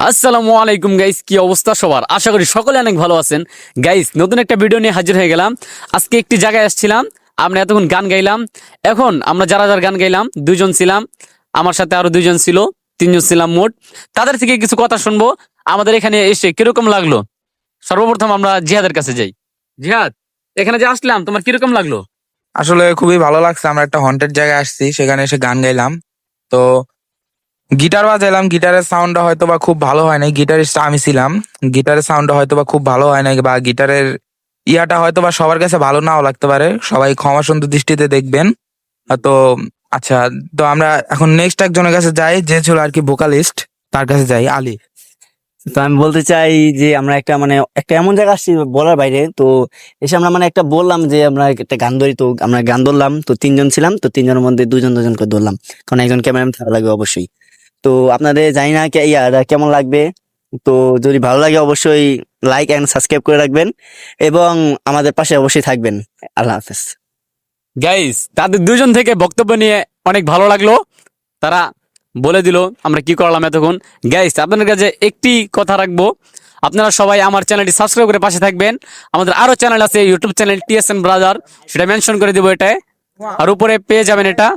আসসালামু আলাইকুম গাইস, কি অবস্থা সবার? আশা করি সকলে অনেক ভালো আছেন। গাইস, নতুন একটা ভিডিও নিয়ে হাজির হয়ে গেলাম। আজকে একটি জায়গায় আসছিলাম, আমরা এতক্ষণ গান গাইলাম। এখন আমরা যারা যারা গান গাইলাম, দুইজন ছিলাম, আমার সাথে আরো দুইজন ছিল, তিনজন ছিলাম মোট। তাদের থেকে কিছু কথা শুনবো, আমাদের এখানে এসে কিরকম লাগলো। সর্বপ্রথম আমরা জিহাদের কাছে যাই। জিহাদ, এখানে যে আসলাম, তোমার কিরকম লাগলো? আসলে খুবই ভালো লাগছে। আমরা একটা হন্টেড জায়গায় আসছি, সেখানে এসে গান গাইলাম। তো গিটার বাজাইলাম, গিটারের সাউন্ডটা হয়তো বা খুব ভালো হয় নাই, গিটারিস্ট আমি ছিলাম। গিটারের সাউন্ডটা হয়তো বা খুব ভালো হয় নাই, বা গিটারের ইয়াটা হয়তো বা সবার কাছে ভালো নাও লাগতে পারে, সবাই ক্ষমা সুন্দর দৃষ্টিতে দেখবেন। তো আচ্ছা, তো আমরা এখন নেক্সট একজনের কাছে যাই, যে ছিল আর কি ভোকালিস্ট, তার কাছে যাই, আলী। তো আমি বলতে চাই যে আমরা একটা এমন জায়গা আসছি বলার বাইরে। তো এসে আমরা একটা বললাম যে আমরা একটা গান ধরি। তো আমরা গান ধরলাম, তো তিনজন ছিলাম, তো তিনজনের মধ্যে দুজন দুজন করে ধরলাম, কারণ একজন ক্যামেরাম্যান থাকা লাগবে অবশ্যই। তো আপনাদের জানি না কেমন লাগবে। তো যদি ভালো লাগে অবশ্যই লাইক এন্ড সাবস্ক্রাইব করে রাখবেন এবং আমাদের পাশে অবশ্যই থাকবেন। আল্লাহ হাফেজ। গাইস, তাদের দুজন থেকে বক্তব্য নিয়ে অনেক ভালো লাগলো। তারা বলে দিল আমরা কি করলাম এতক্ষণ। গাইস, আপনাদের কাছে একটি কথা রাখবো, আপনারা সবাই আমার চ্যানেলটি সাবস্ক্রাইব করে পাশে থাকবেন। আমাদের আরো চ্যানেল আছে, ইউটিউব চ্যানেল TSN ব্রাদার, সেটা মেনশন করে দিব এটায়, আর উপরে পেয়ে যাবেন এটা।